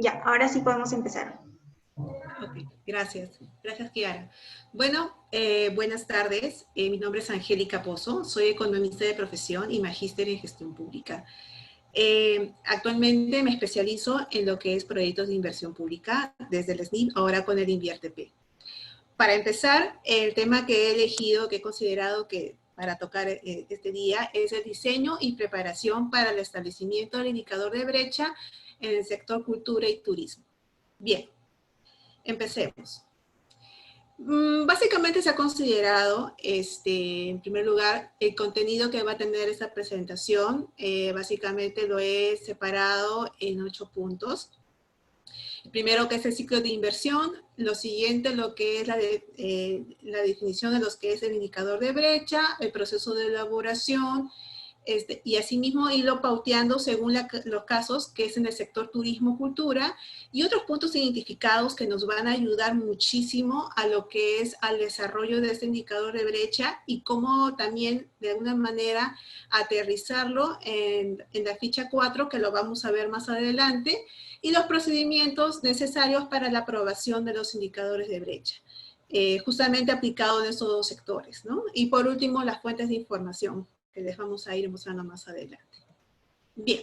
Ya, ahora sí podemos empezar. Ok, gracias. Gracias, Kiara. Bueno, buenas tardes. Mi nombre es Angélica Pozo. Soy economista de profesión y magíster en gestión pública. Actualmente me especializo en lo que es proyectos de inversión pública desde el SNIP, ahora con el InviérteP. Para empezar, el tema que he elegido, que he considerado que para tocar este día, es el diseño y preparación para el establecimiento del indicador de brecha en el sector cultura y turismo. Bien, empecemos. Básicamente se ha considerado, en primer lugar, el contenido que va a tener esta presentación. Básicamente lo he separado en 8 puntos. El primero, que es el ciclo de inversión. Lo siguiente, lo que es la definición de lo que es el indicador de brecha, el proceso de elaboración, y asimismo irlo pauteando según los casos, que es en el sector turismo-cultura, y otros puntos identificados que nos van a ayudar muchísimo a lo que es al desarrollo de este indicador de brecha y cómo también de alguna manera aterrizarlo en la ficha 4, que lo vamos a ver más adelante, y los procedimientos necesarios para la aprobación de los indicadores de brecha. Justamente aplicado en estos dos sectores, ¿no? Y por último, las fuentes de información, que les vamos a ir mostrando más adelante. Bien,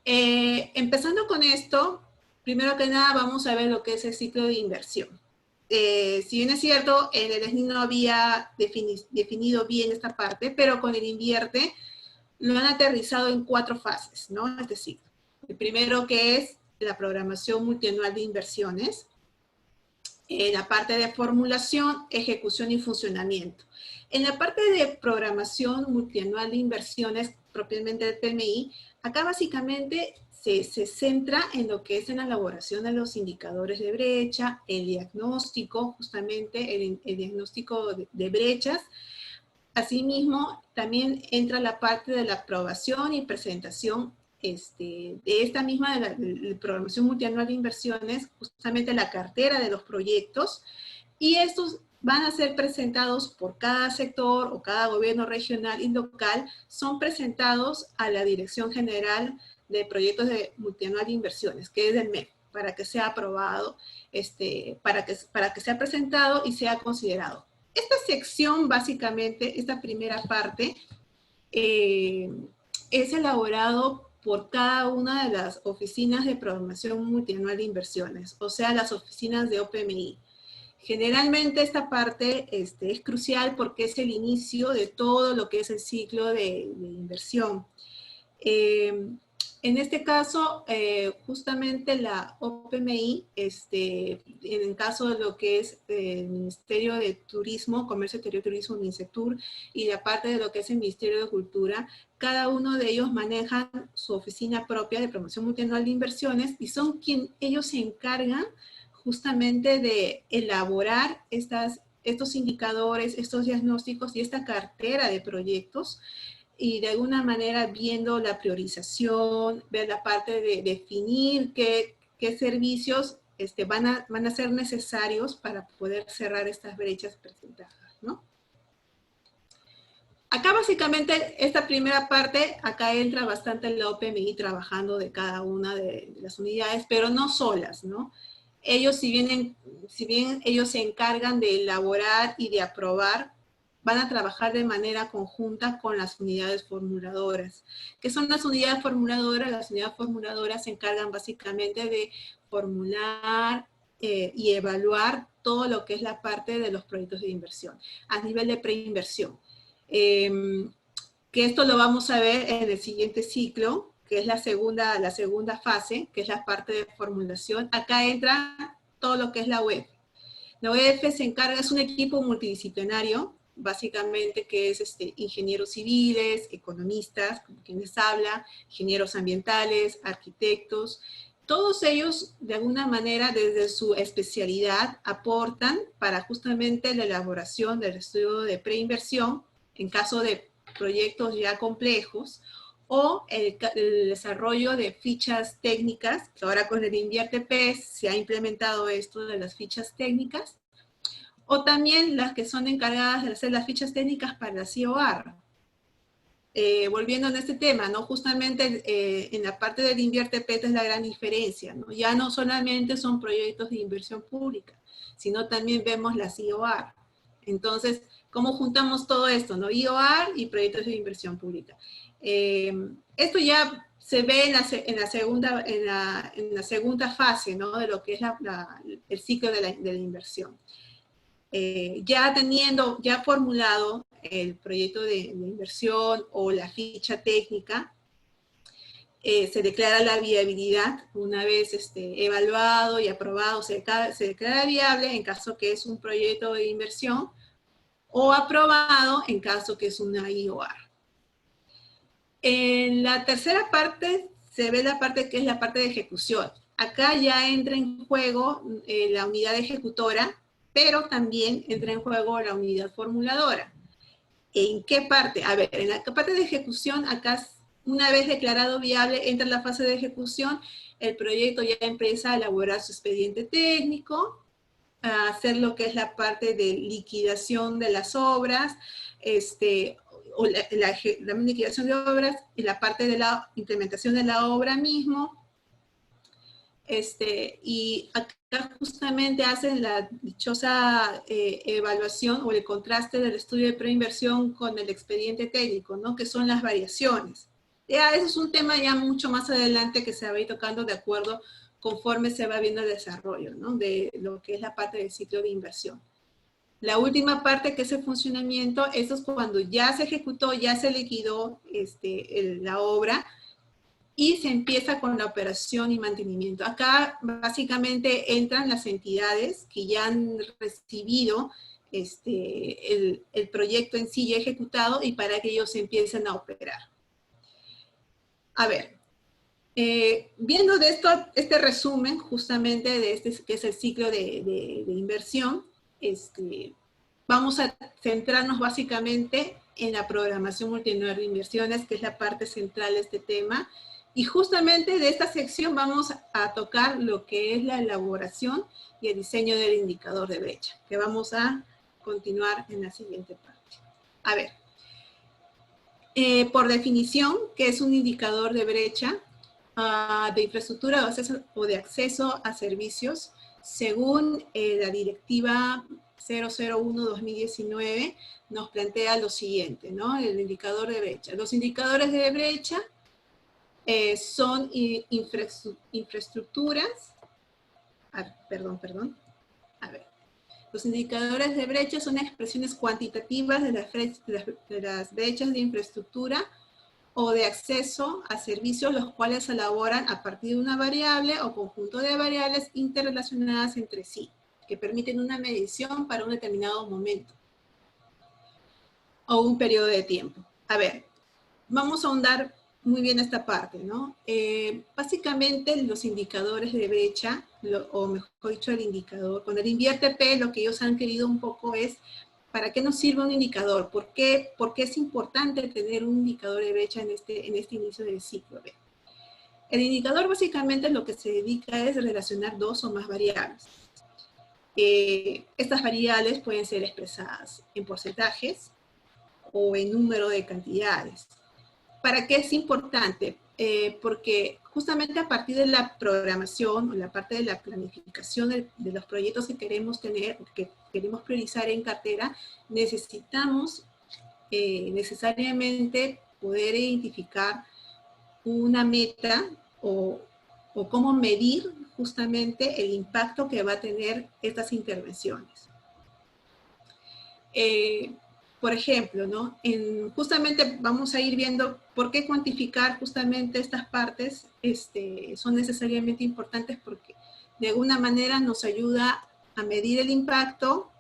empezando con esto, primero que nada vamos a ver lo que es el ciclo de inversión. Si bien es cierto, en el SNI no había definido bien esta parte, pero con el Invierte lo han aterrizado en 4 fases, ¿no? Este ciclo. El primero, que es la programación multianual de inversiones, la parte de formulación, ejecución y funcionamiento. En la parte de programación multianual de inversiones, propiamente del PMI, acá básicamente se centra en lo que es en la elaboración de los indicadores de brecha, el diagnóstico, justamente el diagnóstico de brechas. Asimismo, también entra la parte de la aprobación y presentación de esta misma de la programación multianual de inversiones, justamente la cartera de los proyectos, y estos van a ser presentados por cada sector o cada gobierno regional y local, son presentados a la Dirección General de Proyectos de Multianual de Inversiones, que es el MEP, para que sea aprobado, para que sea presentado y sea considerado. Esta sección, básicamente, esta primera parte, es elaborado por cada una de las oficinas de programación multianual de inversiones, o sea, las oficinas de OPMI. Generalmente esta parte es crucial porque es el inicio de todo lo que es el ciclo de inversión. En este caso, justamente la OPMI, en el caso de lo que es el Ministerio de Turismo, Comercio Exterior, Turismo, MINCETUR, y la parte de lo que es el Ministerio de Cultura, cada uno de ellos manejan su oficina propia de promoción multianual de inversiones y son ellos se encargan justamente de elaborar estos indicadores, estos diagnósticos y esta cartera de proyectos, y de alguna manera viendo la priorización, ver la parte de definir qué servicios van a ser necesarios para poder cerrar estas brechas presentadas, ¿no? Acá básicamente esta primera parte, acá entra bastante la OPMI trabajando de cada una de las unidades, pero no solas, ¿no? Ellos, si bien ellos se encargan de elaborar y de aprobar, van a trabajar de manera conjunta con las unidades formuladoras. ¿Qué son las unidades formuladoras? Las unidades formuladoras se encargan básicamente de formular y evaluar todo lo que es la parte de los proyectos de inversión, a nivel de preinversión. Que esto lo vamos a ver en el siguiente ciclo, que es la segunda fase, que es la parte de formulación. Acá entra todo lo que es la UEF. La UEF se encarga, es un equipo multidisciplinario, básicamente que es ingenieros civiles, economistas, como quienes hablan, ingenieros ambientales, arquitectos. Todos ellos, de alguna manera, desde su especialidad, aportan para justamente la elaboración del estudio de preinversión, en caso de proyectos ya complejos, o el desarrollo de fichas técnicas, que ahora con el InviérteP se ha implementado esto de las fichas técnicas, o también las que son encargadas de hacer las fichas técnicas para la COR. volviendo a este tema, ¿no? Justamente en la parte del Invierte PET es la gran diferencia, ¿no? Ya no solamente son proyectos de inversión pública, sino también vemos las IOR. Entonces, ¿cómo juntamos todo esto, no? IOR y proyectos de inversión pública. Esto ya se ve en la segunda fase, ¿no? De lo que es el ciclo de la inversión. Ya formulado el proyecto de inversión o la ficha técnica, se declara la viabilidad. Una vez evaluado y aprobado, se declara viable en caso que es un proyecto de inversión, o aprobado en caso que es una IOR. En la tercera parte se ve la parte que es la parte de ejecución. Acá ya entra en juego la unidad ejecutora, pero también entra en juego la unidad formuladora. ¿En qué parte? A ver, en la parte de ejecución, acá una vez declarado viable, entra en la fase de ejecución, el proyecto ya empieza a elaborar su expediente técnico, a hacer lo que es la parte de liquidación de las obras, o la liquidación de obras y la parte de la implementación de la obra mismo. Y acá justamente hacen la dichosa evaluación o el contraste del estudio de preinversión con el expediente técnico, ¿no? Que son las variaciones. Ya, eso es un tema ya mucho más adelante que se va a ir tocando de acuerdo conforme se va viendo el desarrollo, ¿no? De lo que es la parte del ciclo de inversión. La última parte, que es el funcionamiento, eso es cuando ya se ejecutó, ya se liquidó la obra, y se empieza con la operación y mantenimiento. Acá básicamente entran las entidades que ya han recibido el proyecto en sí ya ejecutado, y para que ellos empiecen a operar. A ver, viendo de esto, este resumen justamente de que es el ciclo de inversión, vamos a centrarnos básicamente en la programación multianual de inversiones, que es la parte central de este tema. Y justamente de esta sección vamos a tocar lo que es la elaboración y el diseño del indicador de brecha, que vamos a continuar en la siguiente parte. A ver, por definición, ¿qué es un indicador de brecha? De infraestructura o de acceso a servicios, según la directiva 001-2019, nos plantea lo siguiente, ¿no? El indicador de brecha. Los indicadores de brecha son infraestructuras. Perdón. A ver. Los indicadores de brecha son expresiones cuantitativas de las brechas de infraestructura o de acceso a servicios, los cuales se elaboran a partir de una variable o conjunto de variables interrelacionadas entre sí, que permiten una medición para un determinado momento o un periodo de tiempo. A ver, vamos a ahondar muy bien esta parte, ¿no? Básicamente los indicadores de brecha, o mejor dicho el indicador, con el Invierte P, lo que ellos han querido un poco es, ¿para qué nos sirve un indicador? ¿Por qué es importante tener un indicador de brecha en este inicio del ciclo? El indicador básicamente lo que se dedica es relacionar dos o más variables. Estas variables pueden ser expresadas en porcentajes o en número de cantidades. ¿Para qué es importante? Porque justamente a partir de la programación o la parte de la planificación de los proyectos que queremos tener, que queremos priorizar en cartera, necesitamos necesariamente poder identificar una meta o cómo medir justamente el impacto que va a tener estas intervenciones. Por ejemplo, ¿no? Justamente vamos a ir viendo por qué cuantificar justamente estas partes son necesariamente importantes, porque de alguna manera nos ayuda a medir el impacto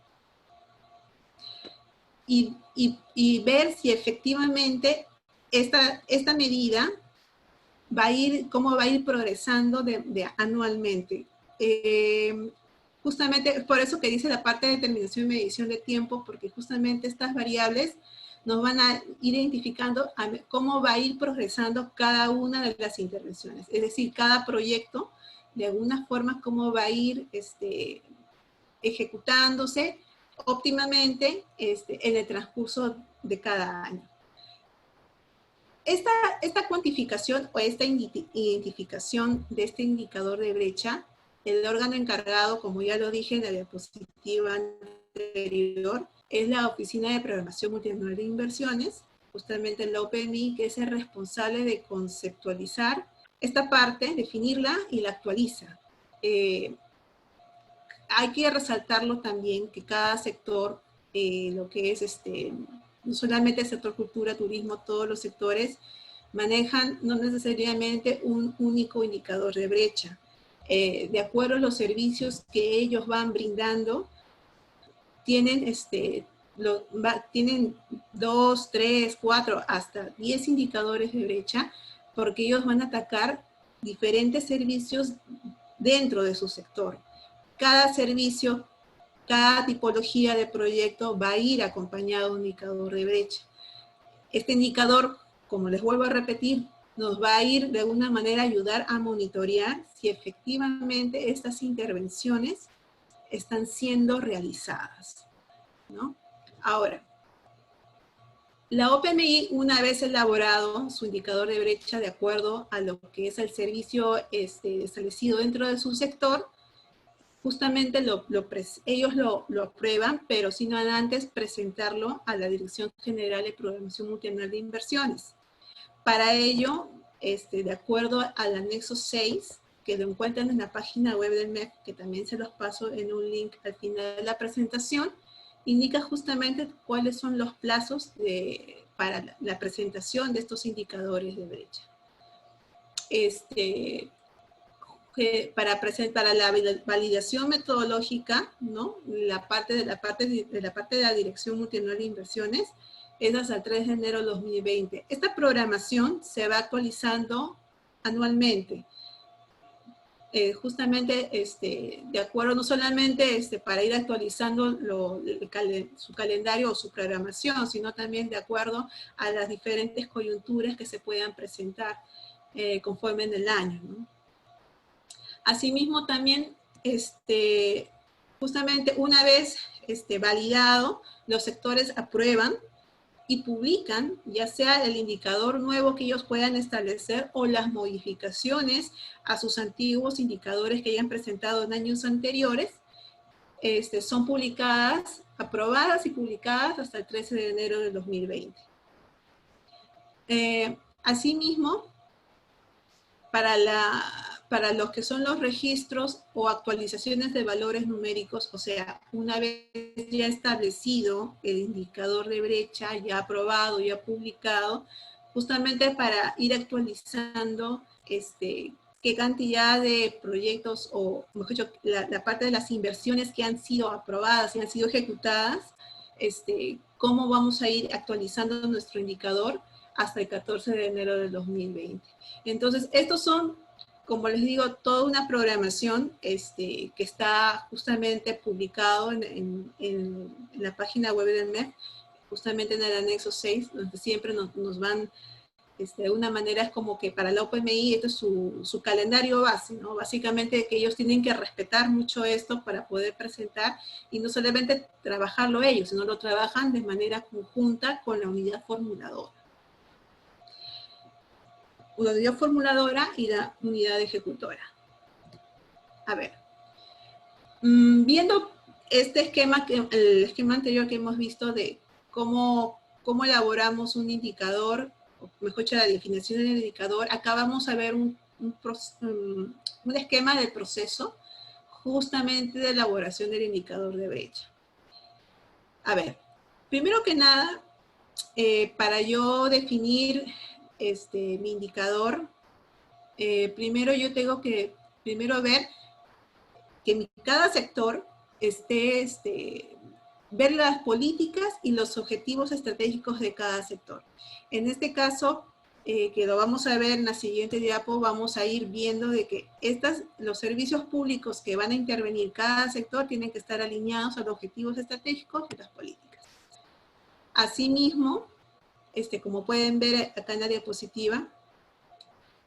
y ver si efectivamente esta medida cómo va a ir progresando anualmente. Justamente es por eso que dice la parte de determinación y medición de tiempo, porque justamente estas variables nos van a ir identificando cómo va a ir progresando cada una de las intervenciones. Es decir, cada proyecto, de alguna forma, cómo va a ir ejecutándose óptimamente en el transcurso de cada año. Esta cuantificación o esta identificación de este indicador de brecha, el órgano encargado, como ya lo dije en la diapositiva anterior, es la Oficina de Programación Multianual de Inversiones, justamente la OPMI, que es el responsable de conceptualizar esta parte, definirla y la actualiza. Hay que resaltarlo también que cada sector, lo que es no solamente el sector cultura, turismo, todos los sectores manejan no necesariamente un único indicador de brecha. De acuerdo a los servicios que ellos van brindando, tienen, tienen 2, 3, 4, hasta 10 indicadores de brecha, porque ellos van a atacar diferentes servicios dentro de su sector. Cada servicio, cada tipología de proyecto va a ir acompañado de un indicador de brecha. Este indicador, como les vuelvo a repetir, nos va a ir de alguna manera a ayudar a monitorear si efectivamente estas intervenciones están siendo realizadas, ¿no? Ahora, la OPMI, una vez elaborado su indicador de brecha de acuerdo a lo que es el servicio establecido dentro de su sector, justamente ellos lo aprueban, pero sin antes presentarlo a la Dirección General de Programación Multianual de Inversiones. Para ello, de acuerdo al anexo 6, que lo encuentran en la página web del MEF, que también se los paso en un link al final de la presentación, indica justamente cuáles son los plazos para la presentación de estos indicadores de brecha. Para la validación metodológica, ¿no? La parte de la Dirección Multianual de Inversiones es hasta el 3 de enero de 2020. Esta programación se va actualizando anualmente. Justamente de acuerdo no solamente para ir actualizando su calendario o su programación, sino también de acuerdo a las diferentes coyunturas que se puedan presentar conforme en el año, ¿no? Asimismo también, justamente una vez validado, los sectores aprueban y publican, ya sea el indicador nuevo que ellos puedan establecer o las modificaciones a sus antiguos indicadores que hayan presentado en años anteriores, son publicadas, aprobadas y publicadas hasta el 13 de enero del 2020. Asimismo, para los que son los registros o actualizaciones de valores numéricos, o sea, una vez ya establecido el indicador de brecha, ya aprobado, ya publicado, justamente para ir actualizando qué cantidad de proyectos, o mejor dicho, la parte de las inversiones que han sido aprobadas y han sido ejecutadas, cómo vamos a ir actualizando nuestro indicador hasta el 14 de enero del 2020. Entonces, estos son, como les digo, toda una programación que está justamente publicado en la página web del MEF, justamente en el anexo 6, donde siempre nos van, de una manera es como que para la OPMI esto es su calendario base, ¿no? Básicamente que ellos tienen que respetar mucho esto para poder presentar, y no solamente trabajarlo ellos, sino lo trabajan de manera conjunta con la unidad formuladora. La unidad formuladora y la unidad ejecutora. A ver, viendo este esquema, el esquema anterior que hemos visto de cómo elaboramos un indicador, o mejor dicho, la definición del indicador, acá vamos a ver un esquema del proceso justamente de elaboración del indicador de brecha. A ver, primero que nada, para yo definir mi indicador, primero yo tengo que ver que cada sector ver las políticas y los objetivos estratégicos de cada sector. En este caso, que lo vamos a ver en la siguiente diapo, vamos a ir viendo de que los servicios públicos que van a intervenir cada sector tienen que estar alineados a los objetivos estratégicos y las políticas. Asimismo, como pueden ver acá en la diapositiva,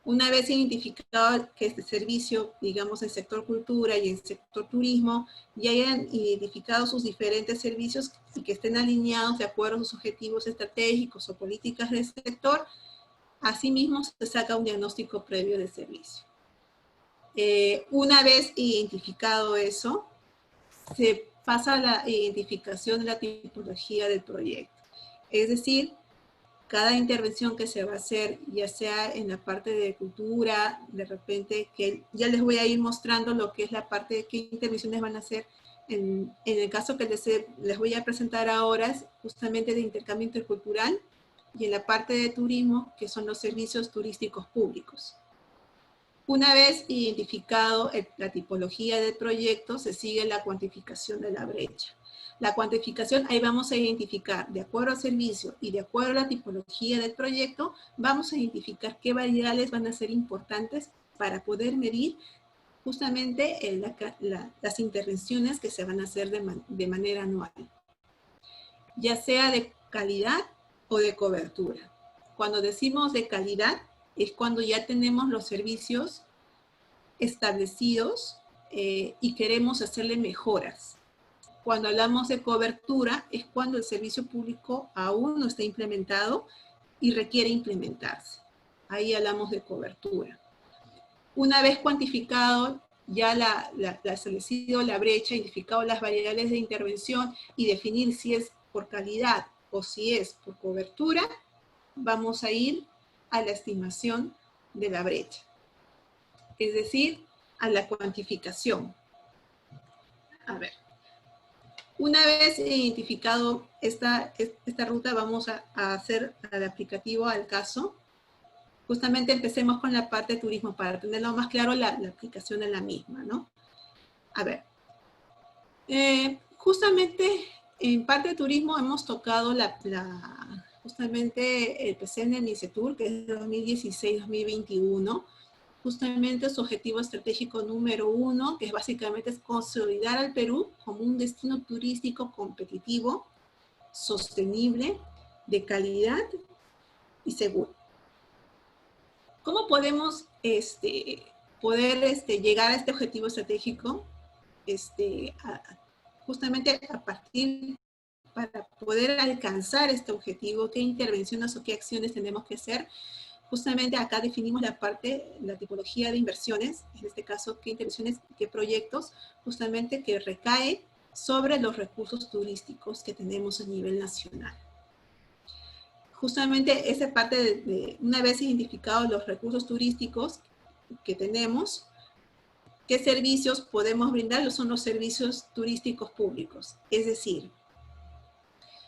una vez identificado que este servicio, digamos, el sector cultura y el sector turismo, ya hayan identificado sus diferentes servicios y que estén alineados de acuerdo a sus objetivos estratégicos o políticas del sector, Asimismo, se saca un diagnóstico previo de servicio. Una vez identificado eso, se pasa a la identificación de la tipología del proyecto. Es decir, cada intervención que se va a hacer, ya sea en la parte de cultura, de repente, que ya les voy a ir mostrando lo que es la parte de qué intervenciones van a hacer. En el caso que les voy a presentar ahora es justamente de intercambio intercultural, y en la parte de turismo, que son los servicios turísticos públicos. Una vez identificado la tipología del proyecto, se sigue la cuantificación de la brecha. La cuantificación, ahí vamos a identificar, de acuerdo al servicio y de acuerdo a la tipología del proyecto, vamos a identificar qué variables van a ser importantes para poder medir justamente las intervenciones que se van a hacer de manera anual, ya sea de calidad o de cobertura. Cuando decimos de calidad, es cuando ya tenemos los servicios establecidos y queremos hacerle mejoras. Cuando hablamos de cobertura, es cuando el servicio público aún no está implementado y requiere implementarse. Ahí hablamos de cobertura. Una vez cuantificado, ya establecido la brecha, identificado las variables de intervención y definir si es por calidad o si es por cobertura, vamos a ir a la estimación de la brecha. Es decir, a la cuantificación. A ver. Una vez identificado esta ruta, vamos a hacer al aplicativo al caso. Justamente empecemos con la parte de turismo para tenerlo más claro la aplicación de la misma, ¿no? A ver. Justamente en parte de turismo hemos tocado justamente el PCN en MINCETUR, que es de 2016-2021. Justamente su objetivo estratégico número 1, que básicamente es consolidar al Perú como un destino turístico competitivo, sostenible, de calidad y seguro. ¿Cómo podemos llegar a este objetivo estratégico? Justamente a partir, para poder alcanzar este objetivo, qué intervenciones o qué acciones tenemos que hacer. Justamente acá definimos la tipología de inversiones, en este caso, qué intervenciones, qué proyectos, justamente que recae sobre los recursos turísticos que tenemos a nivel nacional. Justamente esa parte una vez identificados los recursos turísticos que tenemos, ¿qué servicios podemos brindar? Son los servicios turísticos públicos. Es decir,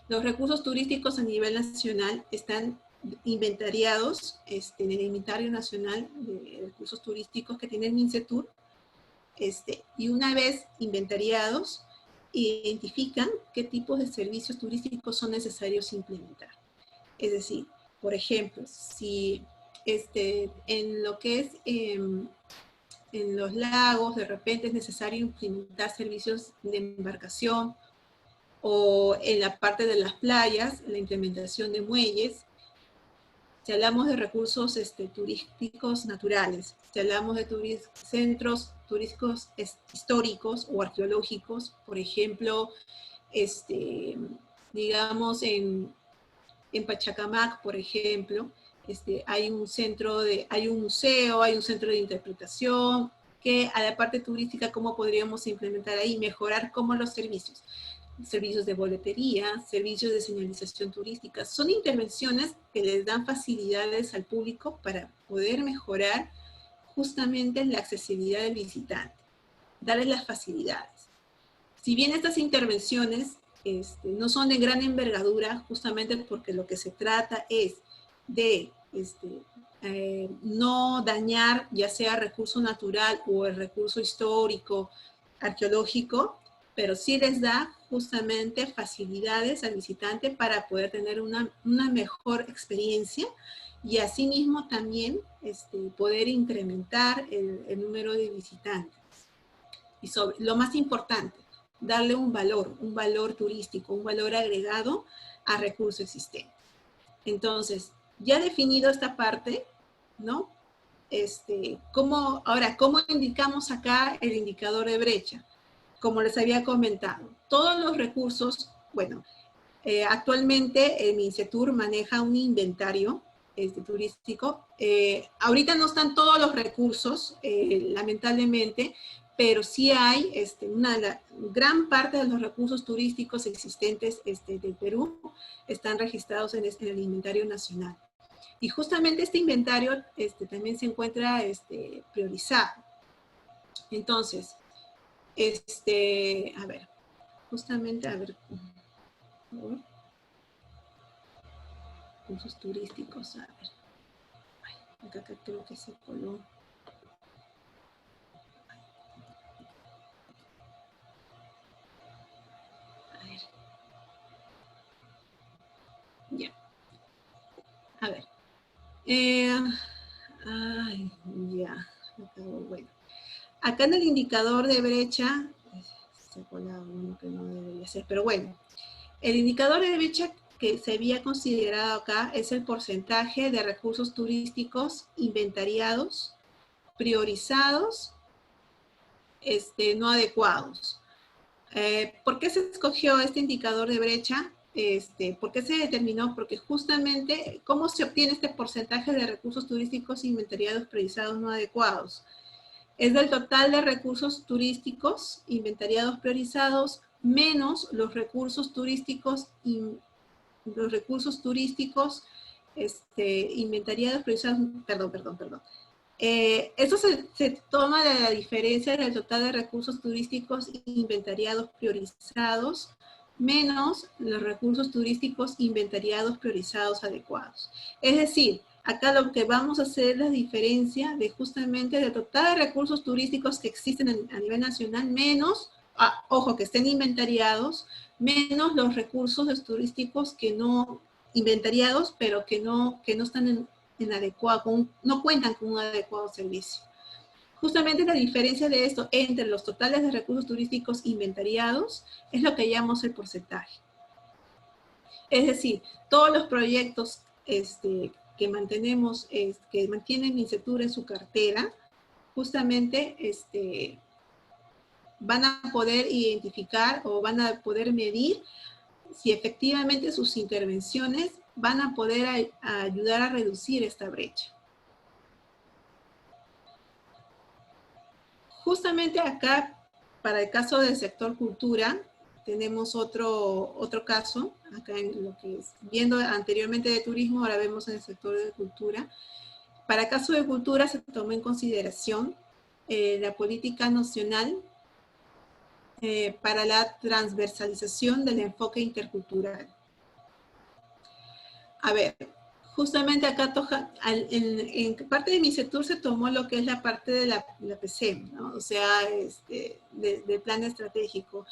los recursos turísticos a nivel nacional están inventariados en el Inventario Nacional de Recursos Turísticos que tiene el MINCETUR, y una vez inventariados, identifican qué tipos de servicios turísticos son necesarios implementar. Es decir, por ejemplo, si en lo que es en los lagos, de repente es necesario implementar servicios de embarcación, o en la parte de las playas, la implementación de muelles. Si hablamos de recursos turísticos naturales, si hablamos de centros turísticos históricos o arqueológicos, por ejemplo, digamos en Pachacamac, por ejemplo, hay un museo, hay un centro de interpretación, que a la parte turística, ¿cómo podríamos implementar ahí? Mejorar como los servicios de boletería, servicios de señalización turística. Son intervenciones que les dan facilidades al público para poder mejorar justamente la accesibilidad del visitante, darles las facilidades. Si bien estas intervenciones no son de gran envergadura, justamente porque lo que se trata es de no dañar ya sea recurso natural o el recurso histórico, arqueológico, pero sí les da justamente facilidades al visitante para poder tener una mejor experiencia y asimismo también poder incrementar el número de visitantes. Y lo más importante, darle un valor turístico, un valor agregado a recurso existente. Entonces, ya definido esta parte, ¿no? ¿Cómo indicamos acá el indicador de brecha? Como les había comentado, todos los recursos, bueno, actualmente el MINCETUR maneja un inventario turístico. Ahorita no están todos los recursos, lamentablemente, pero sí hay gran parte de los recursos turísticos existentes del Perú están registrados en el inventario nacional. Y justamente este inventario también se encuentra priorizado. Entonces, a ver, justamente, a ver, por favor. Recursos turísticos, a ver. Ay, acá creo que se coló. A ver. Ya. A ver. Ay, ya. Bueno. Acá en el indicador de brecha, se coló uno que no debería ser, pero bueno. El indicador de brecha que se había considerado acá es el porcentaje de recursos turísticos inventariados, priorizados, no adecuados. ¿Por qué se escogió este indicador de brecha? ¿Por qué se determinó? Porque justamente, ¿cómo se obtiene este porcentaje de recursos turísticos inventariados, priorizados, no adecuados? Es del total de recursos turísticos inventariados, priorizados, menos los recursos turísticos inventariados, priorizados, perdón. Eso se toma de la diferencia del total de recursos turísticos inventariados priorizados menos los recursos turísticos inventariados priorizados adecuados. Es decir, acá lo que vamos a hacer es la diferencia de justamente del total de recursos turísticos que existen a nivel nacional menos, ojo, que estén inventariados, menos los recursos turísticos que no inventariados, pero que no están no cuentan con un adecuado servicio. Justamente la diferencia de esto entre los totales de recursos turísticos inventariados es lo que llamamos el porcentaje. Es decir, todos los proyectos que mantenemos, que mantienen Insetur en su cartera, justamente van a poder identificar o van a poder medir si efectivamente sus intervenciones van a poder ayudar a reducir esta brecha. Justamente acá, para el caso del sector cultura, tenemos otro caso, acá en lo que es, viendo anteriormente de turismo, ahora vemos en el sector de cultura. Para el caso de cultura se tomó en consideración la política nacional para la transversalización del enfoque intercultural. A ver, justamente acá en parte de Misetur se tomó lo que es la parte de la PCM, ¿no? O sea, del plan estratégico,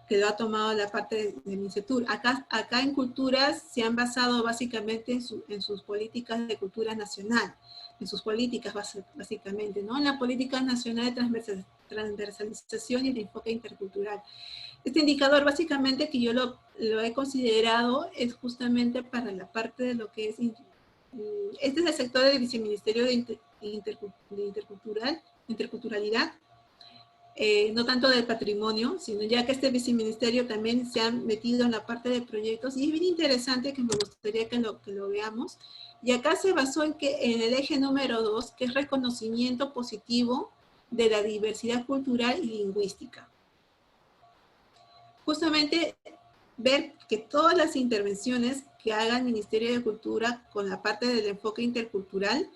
que lo ha tomado la parte de Misetur. Acá en culturas se han basado básicamente en sus políticas de cultura nacional, en sus políticas básicamente, ¿no? En la política nacional de transversalización y de enfoque intercultural. Este indicador básicamente que yo lo he considerado es justamente para la parte de lo que es, este es el sector del Viceministerio de Interculturalidad, no tanto del patrimonio, sino ya que este viceministerio también se ha metido en la parte de proyectos, y es bien interesante que me gustaría que lo veamos. Y acá se basó en el eje número 2, que es reconocimiento positivo de la diversidad cultural y lingüística. Justamente ver que todas las intervenciones que haga el Ministerio de Cultura con la parte del enfoque intercultural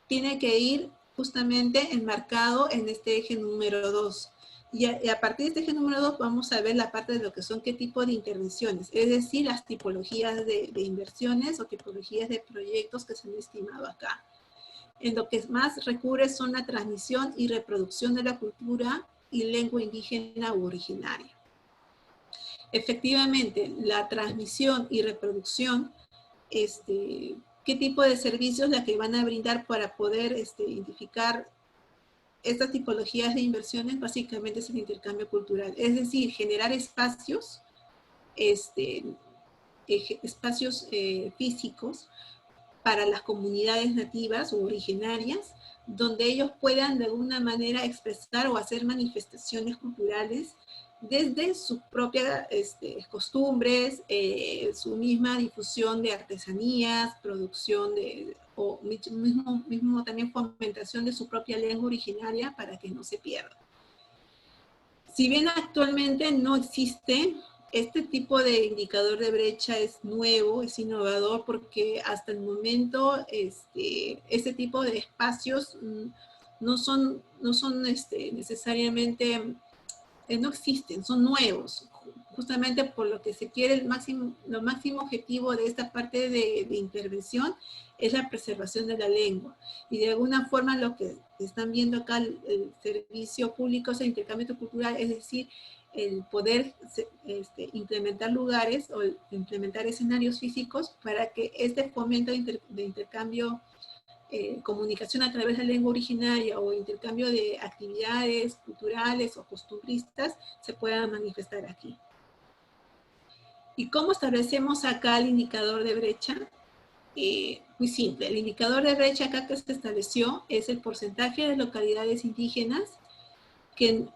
tiene que ir justamente enmarcado en este eje número 2. Y a partir de este eje número 2 vamos a ver la parte de lo que son qué tipo de intervenciones, es decir, las tipologías de inversiones o tipologías de proyectos que se han estimado acá. En lo que más recurre son la transmisión y reproducción de la cultura y lengua indígena u originaria. Efectivamente, la transmisión y reproducción, qué tipo de servicios la que van a brindar para poder identificar estas tipologías de inversiones, básicamente es el intercambio cultural. Es decir, generar espacios, espacios físicos para las comunidades nativas o originarias, donde ellos puedan de alguna manera expresar o hacer manifestaciones culturales desde sus propias costumbres, su misma difusión de artesanías, producción o mismo también fomentación de su propia lengua originaria para que no se pierda. Si bien actualmente no existe, este tipo de indicador de brecha es nuevo, es innovador, porque hasta el momento este tipo de espacios no son necesariamente, no existen, son nuevos, justamente por lo que se quiere lo máximo objetivo de esta parte de intervención es la preservación de la lengua. Y de alguna forma lo que están viendo acá el servicio público es el intercambio cultural, es decir, el poder implementar lugares o implementar escenarios físicos para que este fomento de intercambio, comunicación a través de la lengua originaria o intercambio de actividades culturales o costumbristas se puedan manifestar aquí. ¿Y cómo establecemos acá el indicador de brecha? Muy simple, el indicador de brecha acá que se estableció es el porcentaje de localidades indígenas que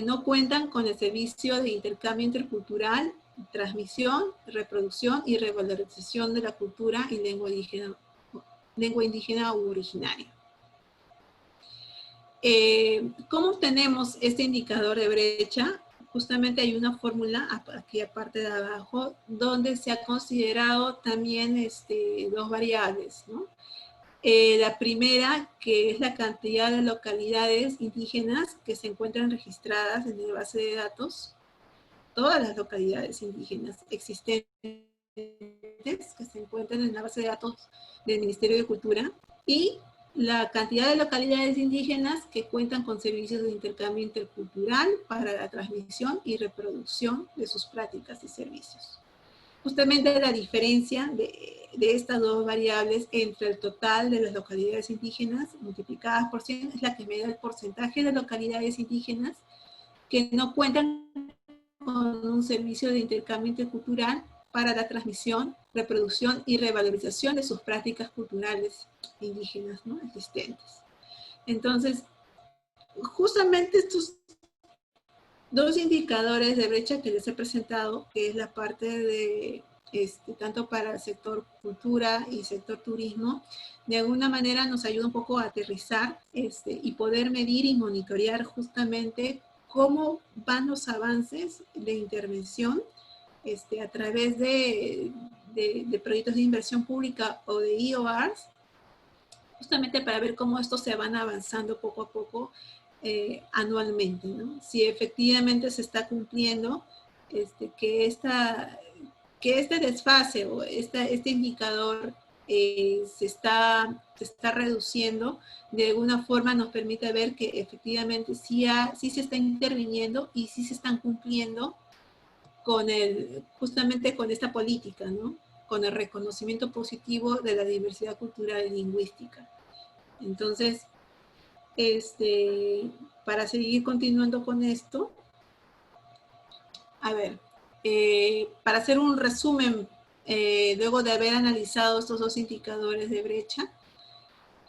no cuentan con el servicio de intercambio intercultural, transmisión, reproducción y revalorización de la cultura y lengua indígena u originaria. ¿Cómo obtenemos este indicador de brecha? Justamente hay una fórmula aquí aparte de abajo donde se ha considerado también dos variables, ¿no? La primera, que es la cantidad de localidades indígenas que se encuentran registradas en la base de datos, todas las localidades indígenas existentes que se encuentran en la base de datos del Ministerio de Cultura, y la cantidad de localidades indígenas que cuentan con servicios de intercambio intercultural para la transmisión y reproducción de sus prácticas y servicios. Justamente la diferencia de estas dos variables entre el total de las localidades indígenas multiplicadas por 100 es la que me da el porcentaje de localidades indígenas que no cuentan con un servicio de intercambio intercultural para la transmisión, reproducción y revalorización de sus prácticas culturales indígenas, ¿no?, existentes. Entonces, justamente estos dos indicadores de brecha que les he presentado, que es la parte de tanto para el sector cultura y sector turismo, de alguna manera nos ayuda un poco a aterrizar y poder medir y monitorear justamente cómo van los avances de intervención a través de proyectos de inversión pública o de EORs, justamente para ver cómo estos se van avanzando poco a poco anualmente, ¿no? Si efectivamente se está cumpliendo que este desfase o este indicador se está reduciendo, de alguna forma nos permite ver que efectivamente sí se está interviniendo y sí se están cumpliendo justamente con esta política, ¿no?, con el reconocimiento positivo de la diversidad cultural y lingüística. Entonces, para seguir continuando con esto, a ver, para hacer un resumen, luego de haber analizado estos dos indicadores de brecha,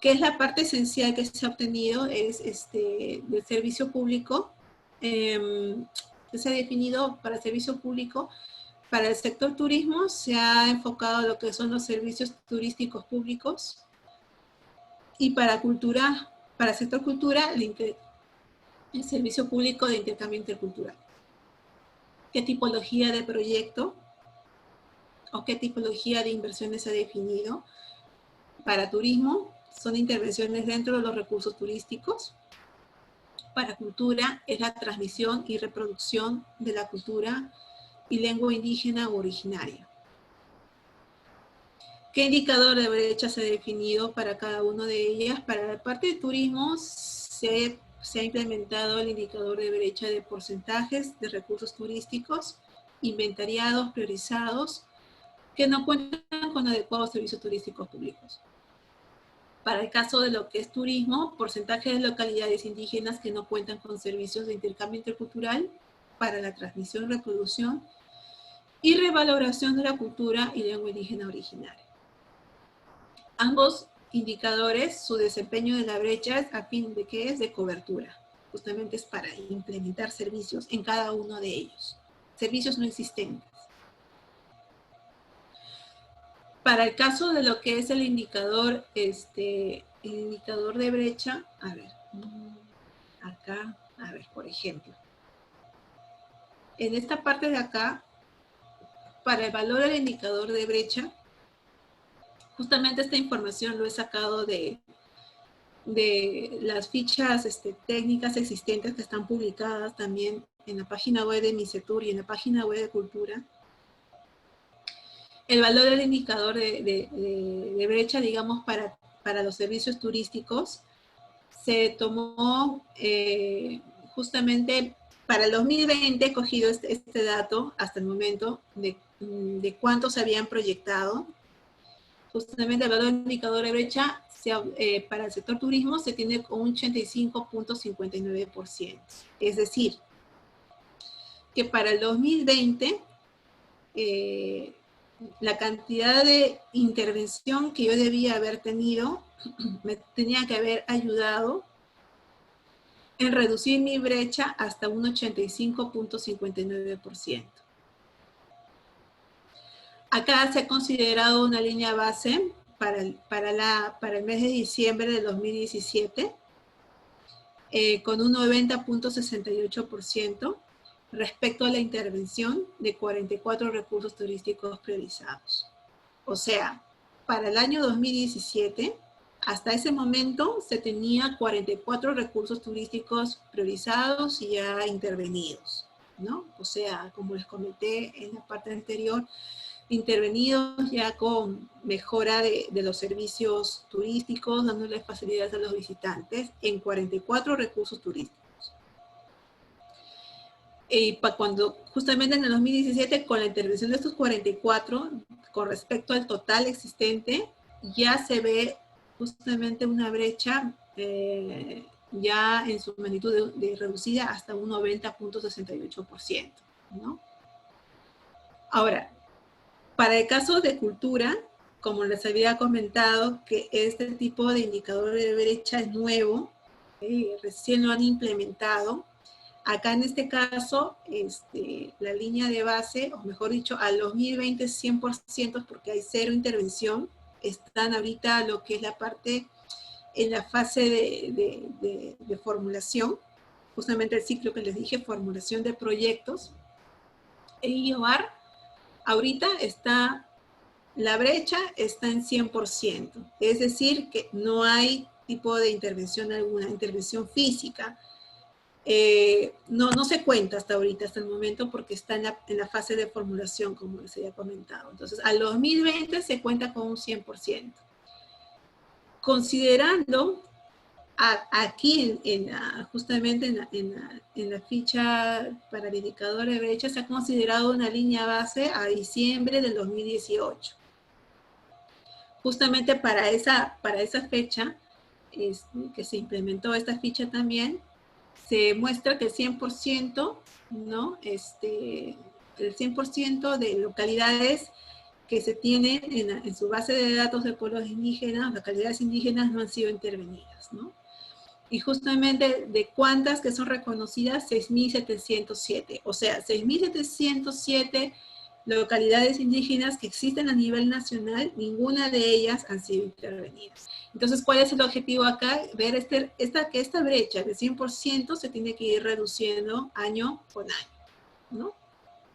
¿qué es la parte esencial que se ha obtenido? Es del servicio público, que se ha definido para el servicio público. Para el sector turismo se ha enfocado a lo que son los servicios turísticos públicos, y para el sector cultura, el servicio público de intercambio intercultural. ¿Qué tipología de proyecto o qué tipología de inversiones se ha definido? Para turismo son intervenciones dentro de los recursos turísticos. Para cultura es la transmisión y reproducción de la cultura y lengua indígena o originaria. ¿Qué indicador de brecha se ha definido para cada una de ellas? Para la parte de turismo se ha implementado el indicador de brecha de porcentajes de recursos turísticos inventariados, priorizados, que no cuentan con adecuados servicios turísticos públicos. Para el caso de lo que es turismo, porcentaje de localidades indígenas que no cuentan con servicios de intercambio intercultural para la transmisión, reproducción y revaloración de la cultura y lengua indígena originaria. Ambos indicadores, su desempeño de la brecha, ¿a fin de qué es? De cobertura. justamente es para implementar servicios en cada uno de ellos. Servicios no existentes. Para el caso de lo que es el indicador de brecha, a ver, acá, a ver, por ejemplo. En esta parte de acá, para el valor del indicador de brecha, justamente esta información lo he sacado de las fichas técnicas existentes que están publicadas también en la página web de MICETUR y en la página web de Cultura. El valor del indicador de brecha, digamos, para los servicios turísticos, se tomó justamente para el 2020, he cogido este dato hasta el momento de cuántos se habían proyectado. Justamente el valor del indicador de brecha para el sector turismo se tiene con un 85.59%. Es decir, que para el 2020 la cantidad de intervención que yo debía haber tenido me tenía que haber ayudado en reducir mi brecha hasta un 85.59%. Acá se ha considerado una línea base para el mes de diciembre de 2017 con un 90.68% respecto a la intervención de 44 recursos turísticos priorizados. O sea, para el año 2017, hasta ese momento se tenía 44 recursos turísticos priorizados y ya intervenidos, ¿no? O sea, como les comenté en la parte anterior, intervenidos ya con mejora de los servicios turísticos, dándoles facilidades a los visitantes en 44 recursos turísticos. Y cuando justamente en el 2017, con la intervención de estos 44, con respecto al total existente, ya se ve justamente una brecha ya en su magnitud de reducida hasta un 90.68%, ¿no? Ahora, para el caso de cultura, como les había comentado, que este tipo de indicador de brecha es nuevo, recién lo han implementado. Acá en este caso, la línea de base, o mejor dicho, al 2020 100% porque hay cero intervención. Están ahorita lo que es la parte, en la fase de formulación, justamente el ciclo que les dije, formulación de proyectos. En IOAR, ahorita la brecha está en 100%, es decir, que no hay tipo de intervención alguna, intervención física. No se cuenta hasta ahorita, hasta el momento, porque está en la fase de formulación, como les había comentado. Entonces, al 2020 se cuenta con un 100%. Considerando aquí, justamente en la ficha para el indicador de brecha, se ha considerado una línea base a diciembre del 2018. Justamente para esa fecha, que se implementó esta ficha también, se muestra que el 100%, ¿no? El 100% de localidades que se tienen en su base de datos de pueblos indígenas, localidades indígenas no han sido intervenidas, ¿no? Y justamente de cuántas que son reconocidas, 6.707. O sea, 6.707 localidades indígenas que existen a nivel nacional, ninguna de ellas han sido intervenidas. Entonces, ¿cuál es el objetivo acá? Ver que esta brecha de 100% se tiene que ir reduciendo año con año, ¿no?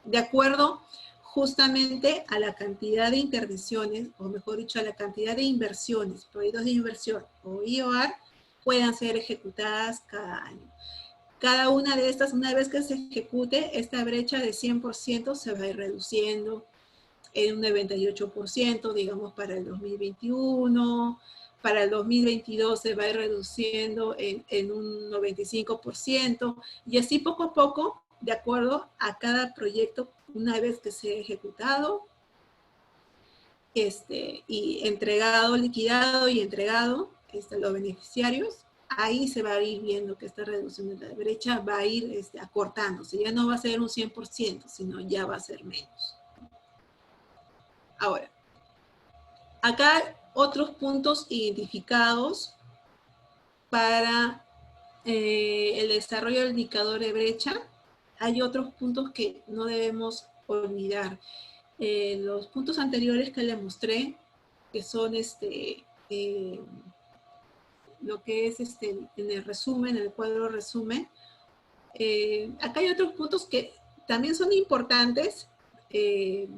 De acuerdo justamente a la cantidad de intervenciones, o mejor dicho, a la cantidad de inversiones, proyectos de inversión o IOAR, puedan ser ejecutadas cada año. Cada una de estas, una vez que se ejecute, esta brecha de 100% se va a ir reduciendo en un 98%, digamos, para el 2021. Para el 2022 se va a ir reduciendo en un 95%. Y así poco a poco, de acuerdo a cada proyecto, una vez que sea ejecutado, y entregado, liquidado y entregado a los beneficiarios, ahí se va a ir viendo que esta reducción de la brecha va a ir acortándose. Ya no va a ser un 100%, sino ya va a ser menos. Ahora, acá otros puntos identificados para el desarrollo del indicador de brecha, hay otros puntos que no debemos olvidar. Los puntos anteriores que le mostré, que son lo que es en el resumen, en el cuadro resumen, acá hay otros puntos que también son importantes, que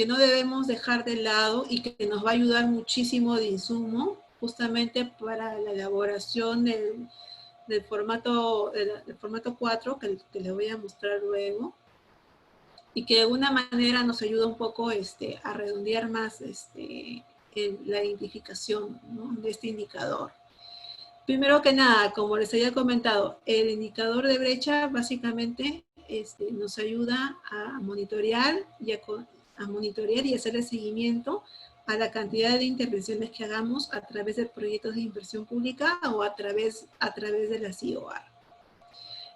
no debemos dejar de lado y que nos va a ayudar muchísimo de insumo, justamente para la elaboración del formato 4, que les voy a mostrar luego, y que de alguna manera nos ayuda un poco a redondear más la identificación, ¿no?, de este indicador. Primero que nada, como les había comentado, el indicador de brecha básicamente nos ayuda a monitorear y hacerle seguimiento a la cantidad de intervenciones que hagamos a través de proyectos de inversión pública o a través de las IOR.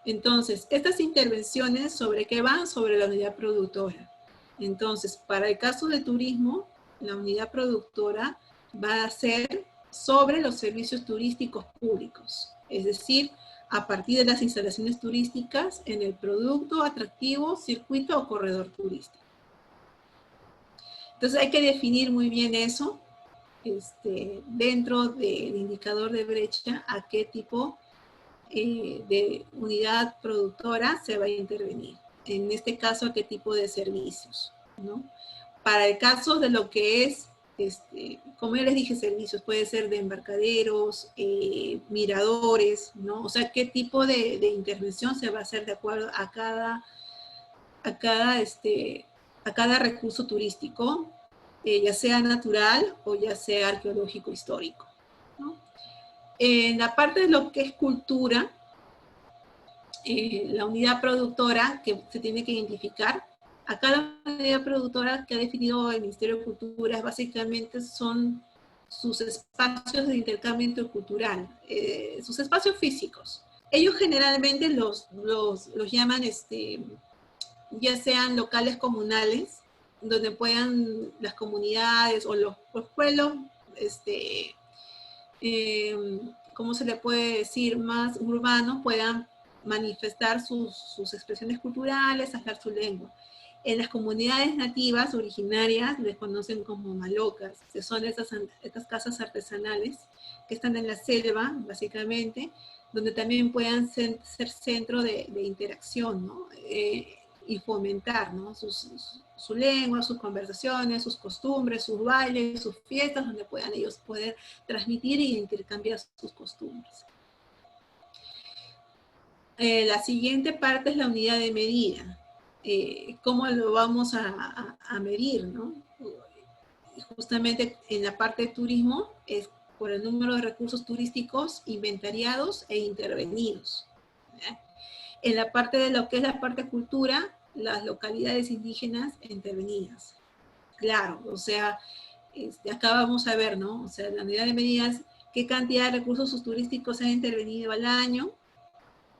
Entonces, estas intervenciones, ¿sobre qué van? Sobre la unidad productora. Entonces, para el caso de turismo, la unidad productora va a ser sobre los servicios turísticos públicos, es decir, a partir de las instalaciones turísticas en el producto, atractivo, circuito o corredor turístico. Entonces hay que definir muy bien eso dentro del indicador de brecha, a qué tipo de unidad productora se va a intervenir. En este caso, a qué tipo de servicios, ¿no? Para el caso de lo que es, como ya les dije, servicios, puede ser de embarcaderos, miradores, ¿no? O sea, qué tipo de intervención se va a hacer de acuerdo a cada recurso turístico, ya sea natural o ya sea arqueológico histórico, ¿no? En la parte de lo que es cultura, la unidad productora que se tiene que identificar, acá la unidad productora que ha definido el Ministerio de Cultura básicamente son sus espacios de intercambio intercultural, sus espacios físicos. Ellos generalmente los llaman, ya sean locales comunales, donde puedan las comunidades o los pueblos, ¿cómo se le puede decir?, más urbanos, puedan manifestar sus expresiones culturales, hablar su lengua. En las comunidades nativas originarias les conocen como malocas, que son estas casas artesanales que están en la selva, básicamente, donde también puedan ser centro de interacción, ¿no? Y fomentar, ¿no?, su lengua, sus conversaciones, sus costumbres, sus bailes, sus fiestas, donde puedan ellos poder transmitir y intercambiar sus costumbres. La siguiente parte es la unidad de medida. ¿Cómo lo vamos a medir, no? Justamente en la parte de turismo es por el número de recursos turísticos inventariados e intervenidos, ¿ya? En la parte de lo que es la parte de cultura, las localidades indígenas intervenidas. Claro, o sea, acá vamos a ver, ¿no? O sea, la unidad de medidas, qué cantidad de recursos turísticos se han intervenido al año,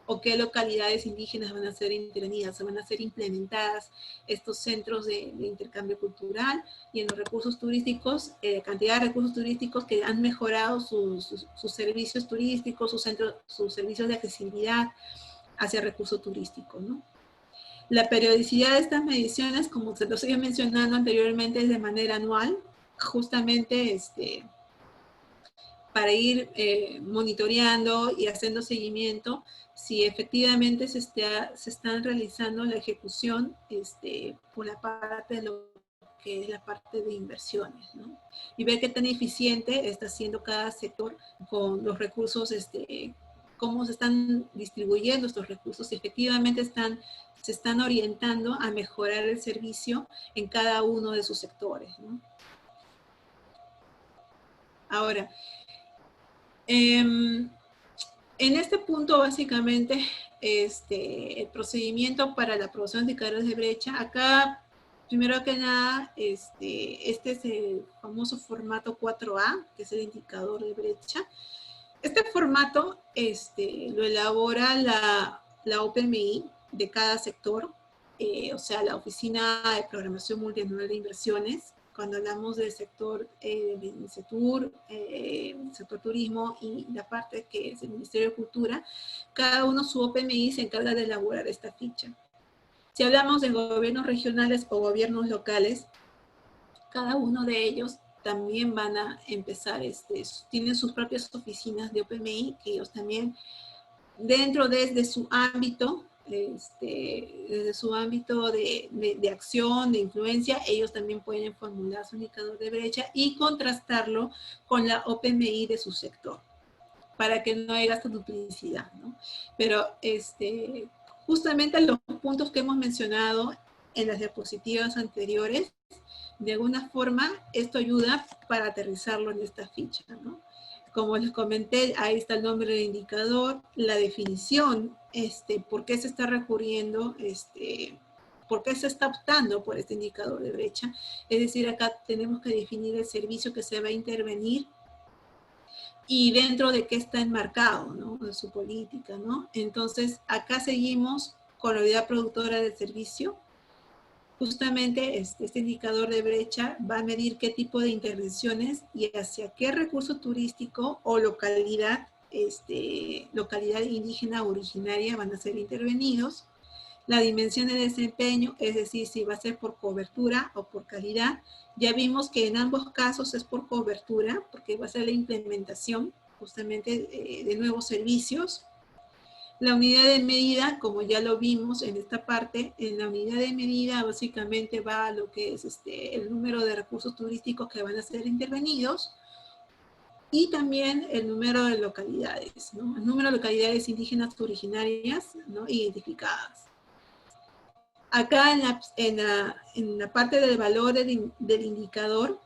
o qué localidades indígenas van a ser intervenidas, se van a ser implementadas estos centros de intercambio cultural, y en los recursos turísticos, cantidad de recursos turísticos que han mejorado sus servicios turísticos, sus servicios de accesibilidad hacia el recurso turístico, ¿no? La periodicidad de estas mediciones, como se los iba mencionando anteriormente, es de manera anual, justamente para ir monitoreando y haciendo seguimiento si efectivamente se están realizando la ejecución por la parte de lo que es la parte de inversiones, ¿no? Y ver qué tan eficiente está siendo cada sector con los recursos, cómo se están distribuyendo estos recursos, si efectivamente se están orientando a mejorar el servicio en cada uno de sus sectores, ¿no? Ahora, en este punto, básicamente, el procedimiento para la aprobación de indicadores de brecha, acá, primero que nada, este es el famoso formato 4A, que es el indicador de brecha. Este formato lo elabora la OPMI de cada sector, o sea, la Oficina de Programación Multianual de Inversiones, cuando hablamos del sector Minesetur, sector turismo y la parte que es el Ministerio de Cultura, cada uno su OPMI se encarga de elaborar esta ficha. Si hablamos de gobiernos regionales o gobiernos locales, cada uno de ellos también van a empezar, tienen sus propias oficinas de OPMI, que ellos también, dentro desde su ámbito, desde su ámbito de acción, de influencia, ellos también pueden formular su indicador de brecha y contrastarlo con la OPMI de su sector, para que no haya esta duplicidad, ¿no? Pero justamente los puntos que hemos mencionado en las diapositivas anteriores, de alguna forma, esto ayuda para aterrizarlo en esta ficha, ¿no? Como les comenté, ahí está el nombre del indicador, la definición, por qué se está recurriendo, por qué se está optando por este indicador de brecha. Es decir, acá tenemos que definir el servicio que se va a intervenir y dentro de qué está enmarcado, ¿no? De su política, ¿no? Entonces, acá seguimos con la unidad productora del servicio. Justamente este indicador de brecha va a medir qué tipo de intervenciones y hacia qué recurso turístico o localidad, localidad indígena originaria van a ser intervenidos. La dimensión de desempeño, es decir, si va a ser por cobertura o por calidad. Ya vimos que en ambos casos es por cobertura, porque va a ser la implementación justamente de nuevos servicios. La unidad de medida, como ya lo vimos en esta parte, en la unidad de medida básicamente va a lo que es el número de recursos turísticos que van a ser intervenidos y también el número de localidades, ¿no? El número de localidades indígenas originarias, ¿no? Identificadas. Acá en la parte del valor del indicador,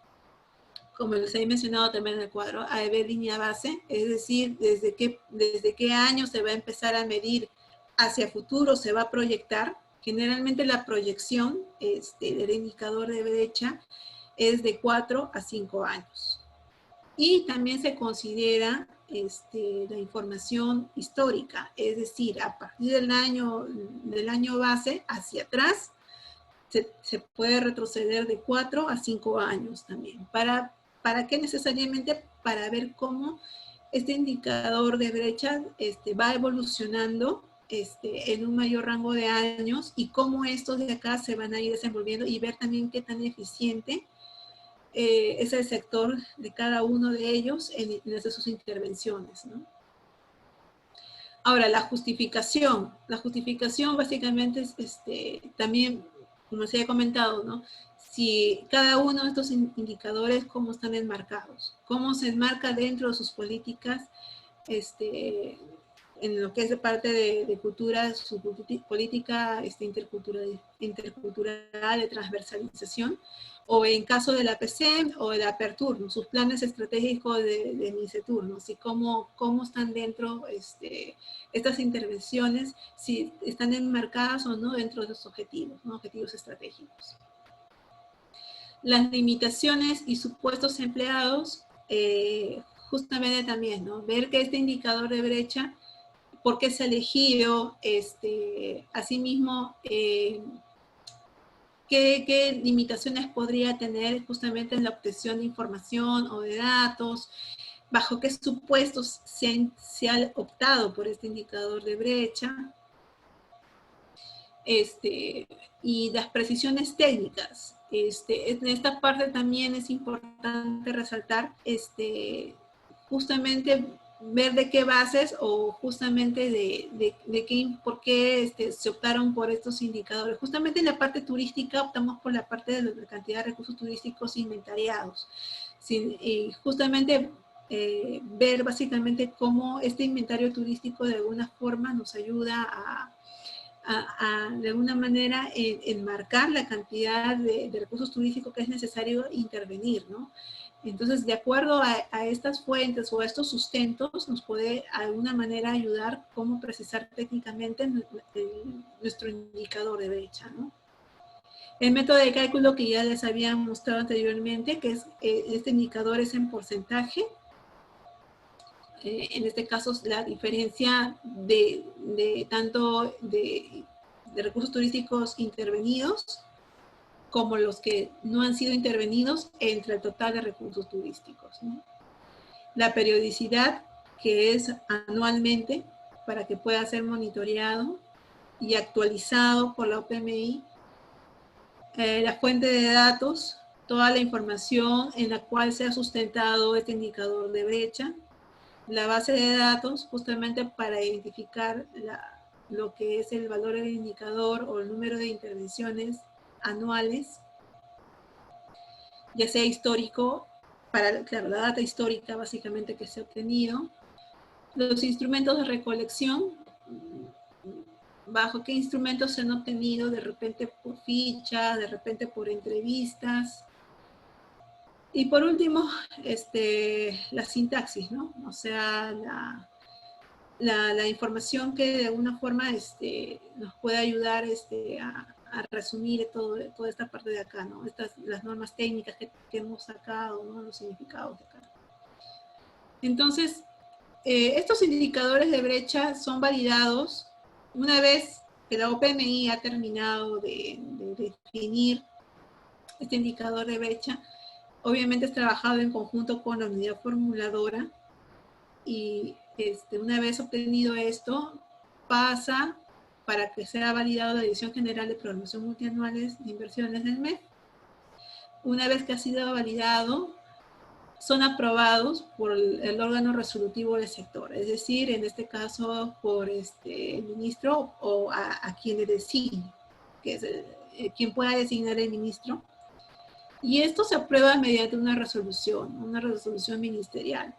como les he mencionado también en el cuadro, hay que ver línea base, es decir, desde qué año se va a empezar a medir hacia futuro, se va a proyectar. Generalmente la proyección del indicador de brecha es de 4 a 5 años. Y también se considera la información histórica, es decir, a partir del año base hacia atrás, se puede retroceder de 4 a 5 años también. ¿Para qué necesariamente? Para ver cómo este indicador de brecha va evolucionando en un mayor rango de años y cómo estos de acá se van a ir desenvolviendo y ver también qué tan eficiente es el sector de cada uno de ellos en sus intervenciones, ¿no? Ahora, la justificación básicamente es también, como se ha comentado, ¿no? Si cada uno de estos indicadores, cómo están enmarcados, cómo se enmarca dentro de sus políticas, en lo que es de parte de cultura, su política intercultural de transversalización, o en caso de la PCM o de la PERTUR, ¿no? Sus planes estratégicos de Minesetur, ¿no? Así cómo están dentro estas intervenciones, si están enmarcadas o no dentro de los objetivos, ¿no? Objetivos estratégicos. Las limitaciones y supuestos empleados, justamente también, ¿no? Ver que este indicador de brecha, por qué se ha elegido, asimismo, qué limitaciones podría tener justamente en la obtención de información o de datos, bajo qué supuestos se ha optado por este indicador de brecha, y las precisiones técnicas. En esta parte también es importante resaltar, justamente ver de qué bases o justamente por qué se optaron por estos indicadores. Justamente en la parte turística optamos por la parte de la cantidad de recursos turísticos inventariados. Y justamente ver básicamente cómo este inventario turístico de alguna forma nos ayuda de alguna manera enmarcar la cantidad de recursos turísticos que es necesario intervenir, ¿no? Entonces, de acuerdo a estas fuentes o a estos sustentos, nos puede de alguna manera ayudar cómo precisar técnicamente nuestro indicador de brecha, ¿no? El método de cálculo que ya les había mostrado anteriormente, que es este indicador es en porcentaje. En este caso, la diferencia de recursos turísticos intervenidos como los que no han sido intervenidos entre el total de recursos turísticos, ¿no? La periodicidad, que es anualmente, para que pueda ser monitoreado y actualizado por la OPMI. La fuente de datos, toda la información en la cual se ha sustentado este indicador de brecha. La base de datos, justamente para identificar lo que es el valor del indicador o el número de intervenciones anuales, ya sea histórico, para, claro, la data histórica básicamente que se ha obtenido. Los instrumentos de recolección, bajo qué instrumentos se han obtenido, de repente por ficha, de repente por entrevistas. Y por último, la sintaxis, ¿no? O sea, la información que de alguna forma nos puede ayudar a resumir toda esta parte de acá, ¿no? Las normas técnicas que hemos sacado, ¿no? Los significados de acá. Entonces, estos indicadores de brecha son validados una vez que la OPMI ha terminado de definir este indicador de brecha. Obviamente es trabajado en conjunto con la unidad formuladora y una vez obtenido esto, pasa para que sea validado la Dirección General de Programación Multianuales de Inversiones del MEF. Una vez que ha sido validado, son aprobados por el órgano resolutivo del sector, es decir, en este caso por el ministro o a quien le designe, que es quien pueda designar el ministro. Y esto se aprueba mediante una resolución ministerial.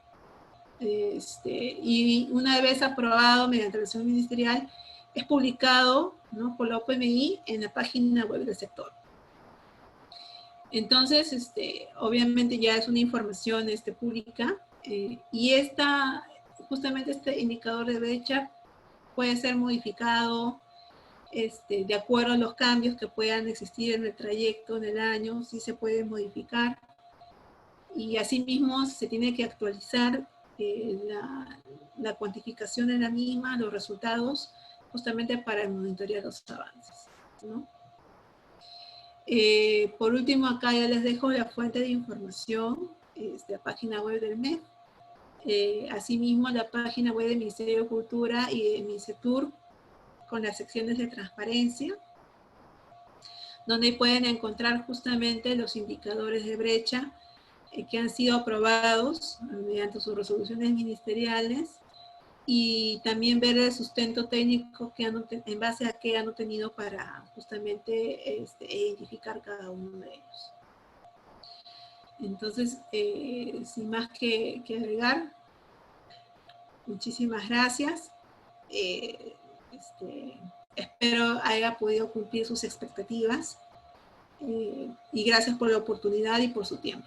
Y una vez aprobado mediante resolución ministerial, es publicado, ¿no?, por la OPMI en la página web del sector. Entonces, obviamente ya es una información pública y justamente este indicador de brecha puede ser modificado de acuerdo a los cambios que puedan existir en el trayecto, en el año, sí se puede modificar. Y asimismo se tiene que actualizar la cuantificación de la misma, los resultados, justamente para monitorear los avances, ¿no? Por último, acá ya les dejo la fuente de información, la página web del MEF, asimismo la página web del Ministerio de Cultura y de MINCETUR, con las secciones de transparencia, donde pueden encontrar justamente los indicadores de brecha que han sido aprobados mediante sus resoluciones ministeriales, y también ver el sustento técnico que en base a qué han obtenido para justamente identificar cada uno de ellos. Entonces, sin más que agregar, muchísimas gracias. Espero haya podido cumplir sus expectativas y gracias por la oportunidad y por su tiempo.